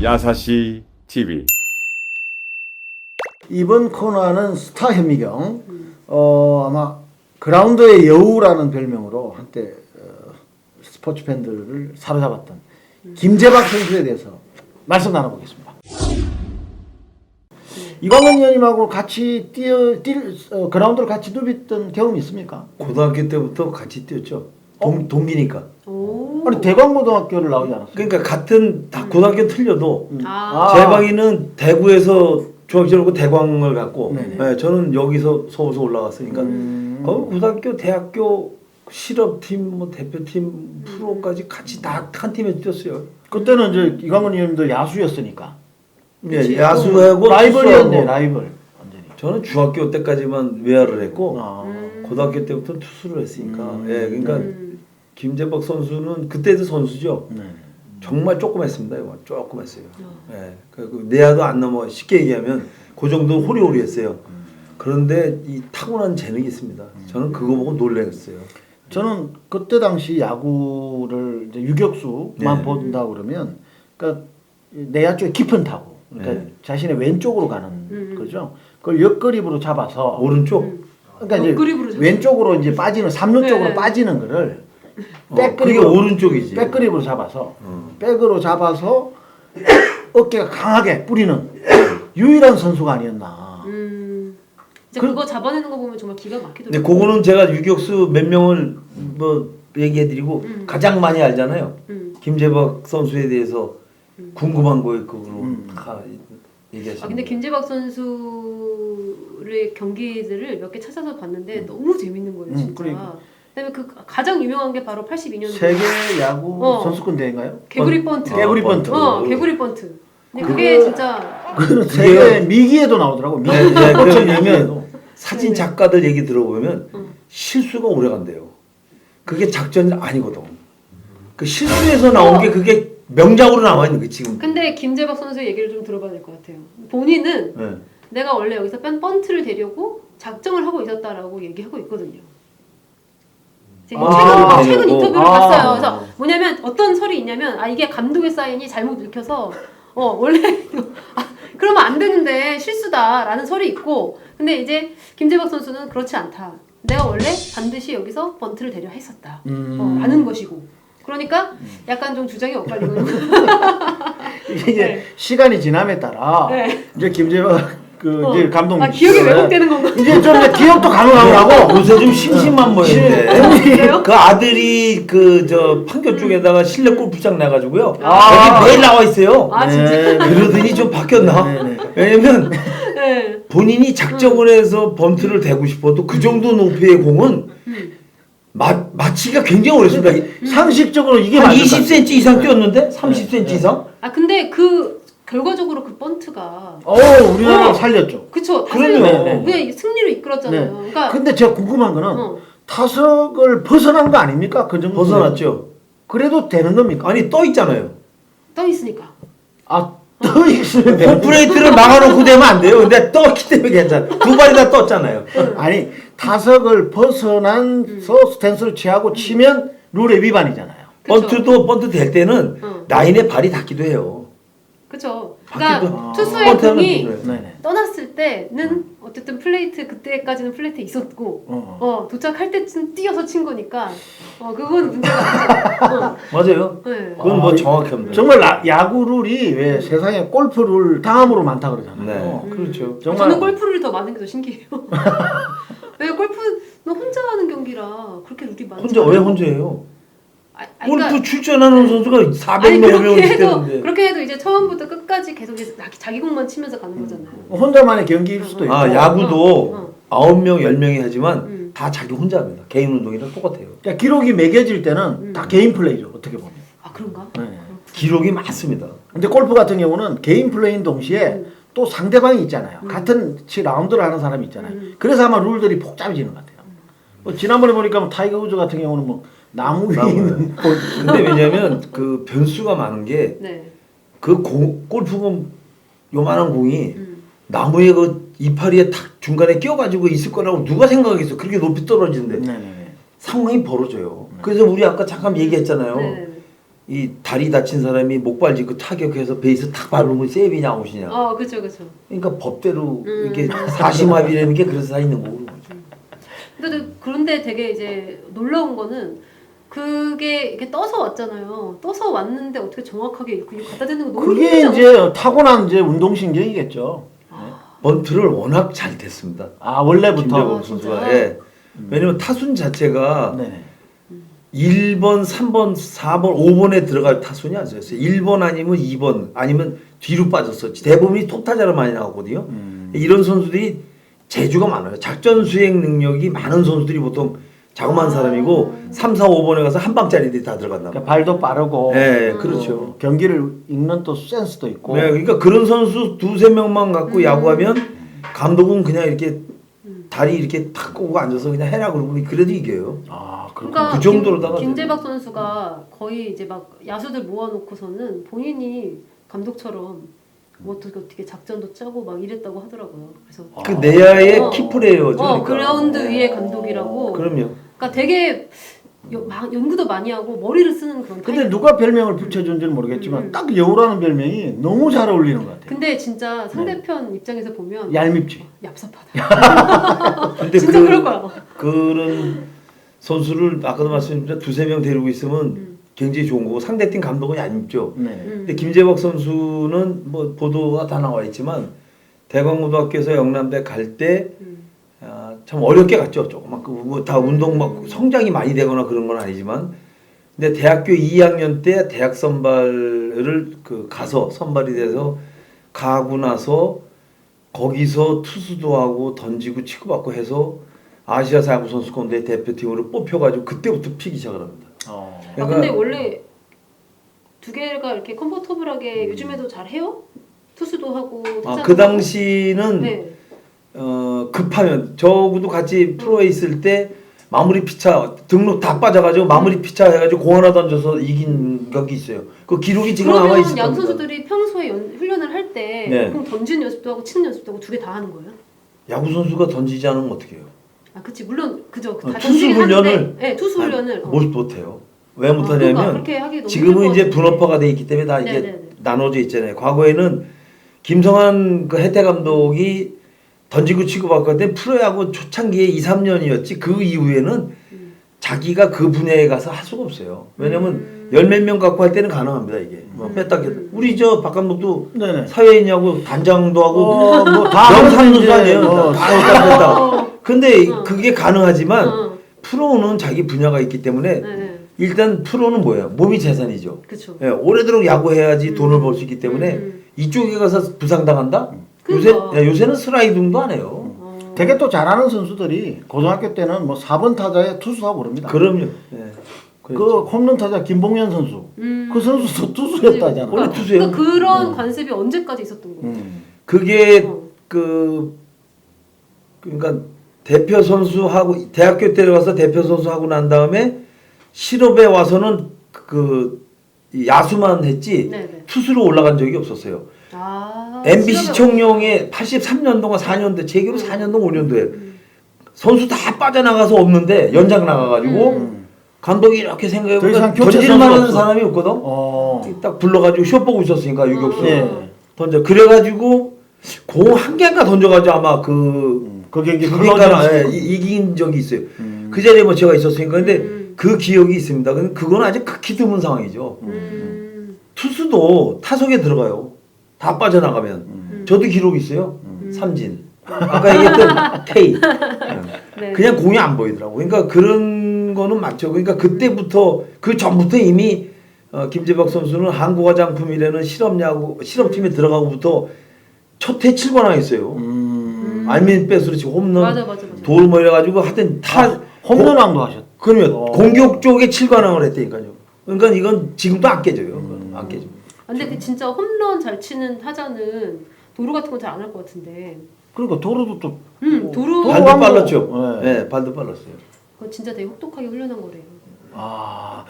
야사시 TV. 이번 코너는 스타 현미경. 아마 그라운드의 여우라는 별명으로 한때 스포츠 팬들을 사로잡았던 김재박 선수에 대해서 말씀 나눠보겠습니다. 이광원 의원님하고 같이 그라운드를 같이 누볐던 경험이 있습니까? 고등학교 때부터 같이 뛰었죠. 동기니까. 아니 대광고등학교를 나오지 않았어요? 그러니까 같은 다 고등학교 틀려도 아. 재박이는 대구에서 중학교를 대광을 갔고, 네네. 네, 저는 여기서 서울서 올라갔으니까 거기 고등학교, 대학교 실업팀, 뭐 대표팀, 프로까지 같이 다 한 팀에 뛰었어요. 그때는 이제 이광원 의원님도 야수였으니까. 네, 야수하고 라이벌이었네, 투수하고. 라이벌. 완전히. 저는 중학교 때까지만 외야를 했고 아. 고등학교 때부터 투수를 했으니까. 예, 그러니까 김재박 선수는 그때도 선수죠. 네. 정말 조금 했습니다. 이거 조금 했어요. 예, 그 내야도 안 넘어. 쉽게 얘기하면 그 정도 호리호리했어요. 그런데 이 타고난 재능이 있습니다. 저는 그거 보고 놀랐어요. 저는 그때 당시 야구를 이제 유격수만 네. 본다 그러면, 그러니까 내야 쪽에 깊은 타구, 그러니까 네. 자신의 왼쪽으로 가는 거죠. 그걸 옆그립으로 잡아서 오른쪽. 그러니까 이제 옆그립으로 잡아서. 왼쪽으로 이제 빠지는 3루 쪽으로 네. 빠지는 거를 그게 백그립으로 오른쪽이지. 백그립으로 잡아서 백으로 잡아서 어깨가 강하게 뿌리는 유일한 선수가 아니었나. 진짜 그거 잡아내는 거 보면 정말 기가 막히더라고요. 근데 그거는 제가 유격수 몇 명을 뭐 얘기해드리고 가장 많이 알잖아요. 김재박 선수에 대해서 궁금한 거에 그걸로 다 얘기하시는. 근데 김재박 선수의 경기들을 몇 개 찾아서 봤는데 너무 재밌는 거예요, 진짜. 그러니까. 그다음에 그 가장 유명한 게 바로 82년 세계 야구 선수권 대회인가요? 개구리 번트. 개구리 번트. 개구리 번트. 근데 그게 진짜 그거는 세계 미기에도 나오더라고. 미기 네, 네, 스포츠 그러면 미기에도. 사진 작가들 얘기 들어보면 실수가 오래 간대요. 그게 작전이 아니거든. 그 실수에서 나온 게 그게 명작으로 나와 있는 거 지금. 근데 김재박 선수의 얘기를 좀 들어봐야 될 것 같아요. 본인은 네. 내가 원래 여기서 번트를 대려고 작정을 하고 있었다라고 얘기하고 있거든요. 제가 최근 인터뷰를 봤어요. 그래서 뭐냐면 어떤 설이 있냐면 이게 감독의 사인이 잘못 읽혀서 원래 그러면 안 되는데 실수다라는 설이 있고, 근데 이제 김재박 선수는 그렇지 않다. 내가 원래 반드시 여기서 번트를 대려 했었다. 라는 것이고. 그러니까 약간 좀 주장이 엇갈리고 이게 네. 시간이 지남에 따라 네. 이제 김재박 이제 감독님 기억이 왜곡되는 건가? 이제 좀 이제 기억도 가능하고 요새 좀 심심한 모양인데 그래요? 그 아들이 그 저 판교 쪽에다가 실내 골프장 내가지고요. 아. 여기 매일 나와 있어요. 진짜? 그러더니 좀 바뀌었나? 네, 네. 왜냐면 네. 본인이 작정을 해서 번트를 대고 싶어도 그 정도 높이의 공은 맞히기가 굉장히 어렵습니다. 상식적으로 이게 한 맞을 것 20cm 이상 뛰었는데? 30cm 이상? 근데 결과적으로 그 번트가 같아요. 우리나라를 살렸죠. 그쵸. 그럼요. 네. 그냥 승리로 이끌었잖아요. 네. 그러니까 근데 제가 궁금한 거는 타석을 벗어난 거 아닙니까? 그 정도 벗어났죠. 그래도 되는 겁니까? 아니 떠 있잖아요. 떠 있으니까. 떠 있으면 되는 홈플레이트를 막아놓고 되면 안 돼요. 근데 떴기 때문에 괜찮아. 두 발이 다 떴잖아요. 아니 타석을 벗어나서 스탠스를 취하고 치면 룰의 위반이잖아요. 그쵸. 번트 될 때는 라인에 발이 닿기도 해요. 그쵸. 바뀌기도 그러니까 투수의 번트하면 공이 그래요. 네네. 떠났을 때는 어쨌든 플레이트 그때까지는 플레이트 있었고 도착할 때쯤 뛰어서 친 거니까 그건 문제가 없죠. 맞아요. 네. 그건 뭐 정확히 합니다. 정말 야구 룰이 왜 세상에 골프 룰 다음으로 많다 그러잖아요. 네, 그렇죠. 정말 저는 골프를 더 많은 게 더 신기해요. 왜 골프는 혼자 하는 경기라 그렇게 룰이 많지 혼자 왜 혼자예요? 골프 그러니까, 출전하는 선수가 400명 명을 되는데. 그렇게 해도 이제 처음부터 끝까지 계속 자기 공만 치면서 가는 거잖아요. 혼자만의 경기일 수도 있고. 야구도 9명, 10명이 하지만 다 자기 혼자 합니다. 개인 운동이랑 똑같아요. 그러니까 기록이 매겨질 때는 다 개인 플레이죠. 어떻게 보면. 그런가? 네. 기록이 많습니다. 근데 골프 같은 경우는 개인 플레이인 동시에 또 상대방이 있잖아요. 같은 라운드를 하는 사람이 있잖아요. 그래서 아마 룰들이 복잡해지는 것 같아요. 뭐 지난번에 보니까 뭐 타이거 우즈 같은 경우는 뭐 나무 위에 있는 근데 왜냐면 그 변수가 많은 게 네. 그 골프공 요만한 공이 나무에 그 이파리에 탁 중간에 끼어가지고 있을 거라고 누가 생각하겠어. 그렇게 높이 떨어지는데 네네. 상황이 벌어져요. 그래서 우리 아까 잠깐 얘기했잖아요. 네네. 이 다리 다친 사람이 목발 짚고 타격해서 베이스 탁 밟으면 세이비냐 아웃이냐. 그렇죠, 그렇죠. 그러니까 법대로 이렇게 사심합의라는 게 그래서 다 있는 거고. 그런데 되게 이제 놀라운 거는 그게 이렇게 떠서 왔잖아요. 떠서 왔는데 어떻게 정확하게 이렇게 갖다 대는 거 너무 그게 힘들지 이제 타고난 이제 운동신경이겠죠. 번트를 워낙 잘 됐습니다. 원래부터. 김재범 선수가. 진짜요? 예. 왜냐면 타순 자체가 네. 1번, 3번, 4번, 5번에 들어갈 타순이 아니었어요. 1번 아니면 2번 아니면 뒤로 빠졌어. 대부분이 톱타자로 많이 나왔거든요. 이런 선수들이 재주가 많아요. 작전 수행 능력이 많은 선수들이 보통 자그마한 사람이고 3, 4, 5번에 가서 한 방짜리들이 다 들어간다. 그러니까 발도 빠르고. 네, 그렇죠. 경기를 읽는 또 센스도 있고. 네, 그러니까 그런 선수 두세 명만 갖고 야구하면 감독은 그냥 이렇게 다리 이렇게 탁 꼬고 앉아서 그냥 해라 그러고 그래도 이겨요. 그러니까 그 정도로다가 김재박 선수가 거의 이제 막 야수들 모아놓고서는 본인이 감독처럼 뭐 어떻게 작전도 짜고 막 이랬다고 하더라고요. 그래서 그 내야의 키플레이어죠. 그러니까. 그라운드 위의 감독이라고. 그럼요. 그러니까 되게 연구도 많이 하고 머리를 쓰는 그런. 근데 타입. 누가 별명을 붙여준지는 모르겠지만 딱 여우라는 별명이 너무 잘 어울리는 것 같아요. 근데 진짜 상대편 입장에서 보면 얄밉지. 얍삽하다. 근데 진짜 그럴 거야. 그런 선수를 아까도 말씀드렸지만 두세 명 데리고 있으면 굉장히 좋은 거고 상대팀 감독은 얄밉죠. 네. 근데 김재박 선수는 뭐 보도가 다 나와 있지만 대광고등학교에서 영남대 갈 때 참 어렵게 갔죠. 조그맣고 뭐다 운동 막 성장이 많이 되거나 그런 건 아니지만 근데 대학교 2학년 때 대학 선발을 가서 선발이 돼서 가고 나서 거기서 투수도 하고 던지고 치고받고 해서 아시아 야구 선수권대 대표팀으로 뽑혀가지고 그때부터 피기 시작을 합니다. 그러니까 근데 원래 두 개가 이렇게 컴포터블하게 요즘에도 잘 해요? 투수도 하고. 그 당시는 네. 급하면 저하고도 같이 프로에 있을 때 마무리 피차 등록 다 빠져가지고 마무리 피차 해가지고 공 하나 던져서 이긴 경기 있어요. 그 기록이 지금 남아 있을 겁니다. 양 선수들이 평소에 훈련을 할 때 네. 그럼 던지는 연습도 하고 치는 연습도 하고 두 개 다 하는 거예요? 야구 선수가 던지지 않으면 어떻게 해요? 그치 물론 그죠. 다 투수 던지긴 훈련을 하는데, 네, 투수 훈련을. 못해요. 왜 못하냐면 그러니까 그렇게 하기 너무 지금은 이제 힘들 것 분업화가 돼 있기 때문에 다 이게 네네네. 나눠져 있잖아요. 과거에는 김성한 그 해태 감독이 던지고 치고 받고 때 프로야구 초창기에 2, 3년이었지 그 이후에는 자기가 그 분야에 가서 할 수가 없어요. 왜냐면 열 몇 명 갖고 할 때는 가능합니다 이게. 뭐 뺐다 꼈다. 우리 저 박 감독도 네네. 사회인하고 단장도 하고 뭐다 영상도 아니에요. 다 했다 뺐다. 근데 어. 그게 가능하지만 어. 프로는 자기 분야가 있기 때문에 네. 일단 프로는 뭐예요? 몸이 재산이죠. 그렇죠. 예, 오래도록 야구해야지 돈을 벌 수 있기 때문에 이쪽에 가서 부상당한다? 그러니까. 요새는 슬라이딩도 안 해요. 되게 또 잘하는 선수들이 고등학교 때는 뭐 4번 타자에 투수하고 그럽니다. 그럼요. 예. 그 홈런 타자 김봉현 선수. 그 선수도 투수였다잖아. 원래 투수예요. 그러니까 그런 관습이 언제까지 있었던 거예요? 그게 어. 그러니까 대표 선수하고 대학교 때 가서 대표 선수하고 난 다음에 실업에 와서는 이 야수만 했지 네네. 투수로 올라간 적이 없었어요. MBC 실업이 청룡에 83년도가 4년도 제기로 4년도 5년도에 선수 다 빠져나가서 없는데 연장 나가가지고 감독이 이렇게 더 이상 생각해보니까 교체 던질 선수가 만한 없어. 사람이 없거든. 딱 불러가지고 쇼 보고 있었으니까 유격수 네. 던져 그래가지고 공 한 개인가 던져가지고 아마 그 경기 그러니까 이긴 적이 있어요. 그 자리에 뭐 제가 있었으니까 근데 그 기억이 있습니다. 근데 그건 아직 극히 드문 상황이죠. 투수도 타석에 들어가요. 다 빠져나가면 저도 기록이 있어요. 삼진 아까 얘기했던 테이 네. 그냥 공이 안 보이더라고. 그러니까 그런 거는 맞죠. 그러니까 그때부터 그 전부터 이미 김재박 선수는 한국 화장품이라는 실업팀에 들어가고부터 첫해 7관왕 했어요. 알민 배스로 치고 홈런 맞아. 돌 뭐 이래가지고 하여튼 홈런왕도 하셨. 그러면 공격 쪽에 7관왕을 했다니까요. 그러니까 이건 지금도 안 깨져요. 안 깨져. 근데 그 진짜 홈런 잘 치는 타자는 도루 같은 거 잘 안 할 것 같은데. 그러니까 도로도 또 도루. 발도 왕도- 빨랐죠. 네. 네, 발도 빨랐어요. 그거 진짜 되게 혹독하게 훈련한 거래요.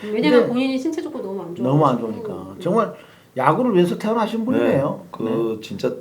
근데 왜냐면 본인이 신체 조건 너무 안 좋아. 너무 안 좋으니까 정말 야구를 위해서 태어나신 분이네요. 그 진짜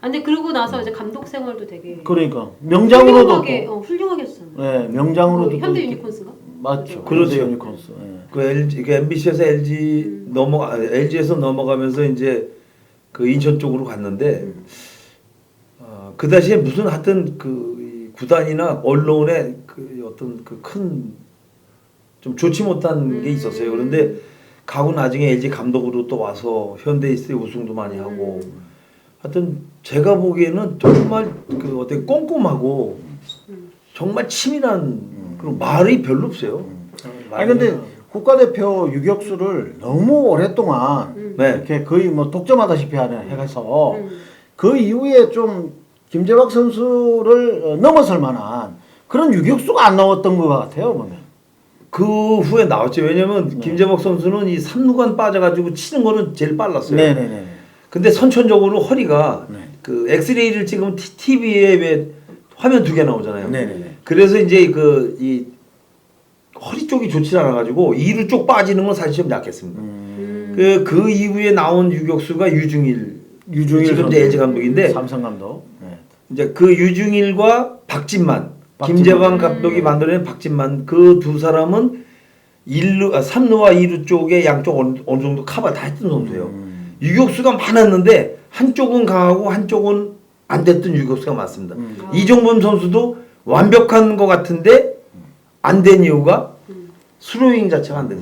근데 그러고 나서 이제 감독 생활도 되게 그러니까 명장으로도 훌륭하게 했었잖아요. 네, 명장으로도 현대 또 유니콘스가? 맞죠. 그러죠. 유니콘스. 네. 그 LG, 그 MBC에서 LG에서 넘어가면서 이제 그 인천 쪽으로 갔는데 그 당시에 무슨 하여튼 그 구단이나 언론의 그 어떤 그 큰 좀 좋지 못한 게 있었어요. 그런데 가고 나중에 LG 감독으로 또 와서 현대이스에 우승도 많이 하고 하여튼 제가 보기에는 정말 그 어떻게 꼼꼼하고 정말 치밀한 그런 말이 별로 없어요. 아니 근데 국가대표 유격수를 너무 오랫동안 네. 이렇게 거의 뭐 독점하다시피 하는 해서 그 이후에 좀 김재박 선수를 넘어설 만한 그런 유격수가 안 나왔던 것 같아요 보면. 그 후에 나왔죠. 왜냐면 김재박 선수는 이 삼루간 빠져가지고 치는 거는 제일 빨랐어요. 네네네. 근데 선천적으로 허리가 네. 그 엑스레이를 찍으면 TV에 왜 화면 2개 나오잖아요. 네네네. 그래서 이제 그 이 허리 쪽이 좋지 않아가지고 이루 쪽 빠지는 건 사실 좀 약했습니다. 그 이후에 나온 유격수가 유중일 지금 이제 LG 감독인데 삼성 감독. 네. 이제 그 유중일과 박진만 김재방 감독이 만들어낸 박진만 그 두 사람은 3루와 2루 쪽에 양쪽 어느 정도 커버 다 했던 선수예요. 유격수가 많았는데 한쪽은 강하고 한쪽은 안 됐던 유격수가 많습니다. 이종범 선수도 완벽한 것 같은데 안 된 이유가 스로잉 자체가 안 돼서.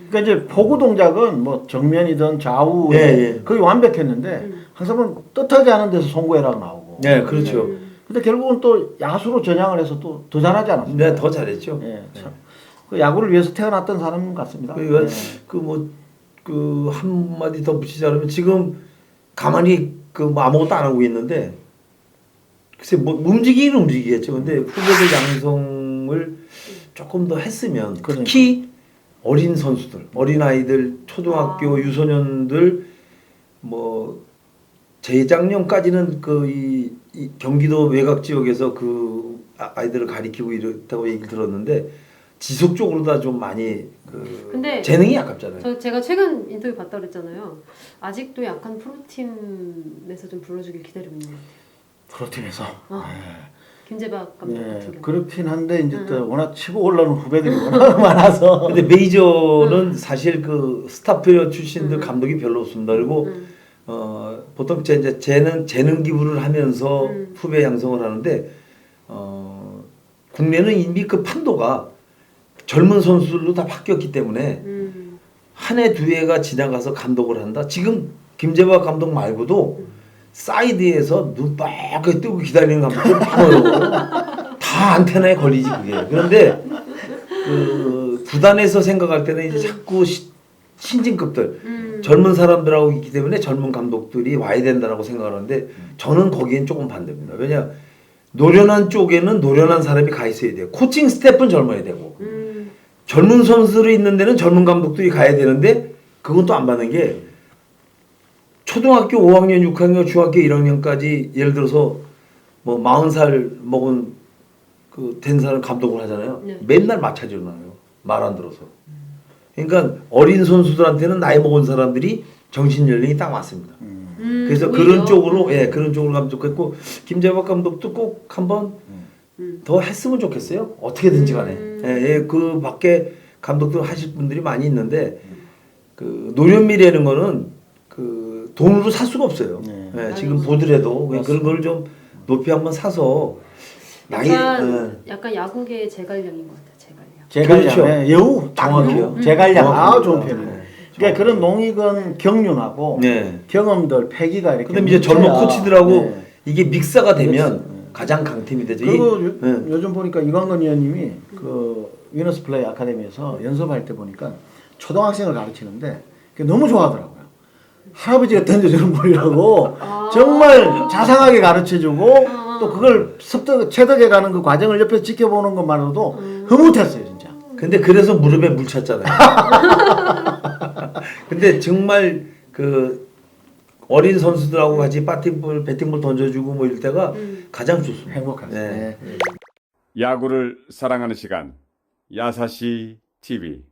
그러니까 이제 포구 동작은 뭐 정면이든 좌우 예. 거의 완벽했는데 항상은 뜻하지 않은 데서 송구해라고 나오고. 네, 그렇죠. 근데 결국은 또 야수로 전향을 해서 또 더 잘하지 않았습니까? 네, 더 잘했죠. 예, 참. 그 야구를 위해서 태어났던 사람 같습니다. 그 한마디 더 붙이자면 지금 가만히 그 뭐 아무것도 안 하고 있는데 글쎄 뭐 움직이긴 움직이겠죠. 근데 후배들 양성을 조금 더 했으면 특히 어린 선수들, 어린 아이들, 초등학교 유소년들 뭐 재작년까지는 이 경기도 외곽 지역에서 그 아이들을 가리키고 이랬다고 얘기를 들었는데 지속적으로 다 좀 많이 근데 재능이 아깝잖아요. 제가 최근 인터뷰 봤다 그랬잖아요. 아직도 약간 프로팀에서 좀 불러주길 기다리고 있는 것 같아요. 프로팀에서. 김재박 감독 같은 경우. 그렇긴 한데 이제 또 워낙 치고 올라오는 후배들이 워낙 많아서. 근데 메이저는 사실 그 스타플레이어 출신들 감독이 별로 없습니다. 그리고 보통 이제 재능 기부를 하면서 후배 양성을 하는데 국내는 이미 그 판도가 젊은 선수들로 다 바뀌었기 때문에 한 해 두 해가 지나가서 감독을 한다. 지금 김재박 감독 말고도 사이드에서 눈 빨갛게 뜨고 기다리는 감독들 많아요. 다 안테나에 걸리지 그게. 그런데 그 구단에서 생각할 때는 이제 자꾸 신진급들 젊은 사람들하고 있기 때문에 젊은 감독들이 와야 된다라고 생각하는데 저는 거기엔 조금 반대입니다. 왜냐 노련한 쪽에는 노련한 사람이 가 있어야 돼요. 코칭 스태프는 젊어야 되고 젊은 선수들이 있는 데는 젊은 감독들이 가야 되는데 그건 또 안 받는 게 초등학교 5학년, 6학년, 중학교 1학년까지 예를 들어서 뭐 40살 먹은 그 된 사람 감독을 하잖아요. 네. 맨날 마찰이 일어나요. 말 안 들어서. 그러니까 어린 선수들한테는 나이 먹은 사람들이 정신 연령이 딱 맞습니다. 그래서 오히려. 그런 쪽으로 그런 쪽으로 가면 좋겠고 김재박 감독도 꼭 한번 더 했으면 좋겠어요. 어떻게든지 간에. 그 밖에 감독들 하실 분들이 많이 있는데 그 노련미라는 거는 그 돈으로 살 수가 없어요. 지금 보더라도 그런 걸 좀 높이 한번 사서 약간 야구계의 제갈량인 것 같아요. 제갈량. 그렇죠. 여우 정확해요. 제갈량. 아 정확해요. 좋은 표현이에요. 그러니까 그런 농익은 경륜하고 경험들 패기가 이렇게. 그다음에 이제 젊은 뭉쳐야. 코치들하고 이게 믹서가 되면 가장 강팀이 되죠. 그리고 요즘 보니까 이광건 의원님이 그 위너스 플레이 아카데미에서 연습할 때 보니까 초등학생을 가르치는데 그게 너무 좋아하더라고요. 할아버지가 던져주는 볼이라고 정말 자상하게 가르쳐주고 또 그걸 체득해 가는 그 과정을 옆에서 지켜보는 것만으로도 흐뭇했어요 진짜. 근데 그래서 무릎에 물 찼잖아요. 근데 정말 그 어린 선수들하고 같이 배팅볼 던져주고 뭐 이럴 때가 가장 좋습니다. 행복합니다. 네. 야구를 사랑하는 시간 야사시 TV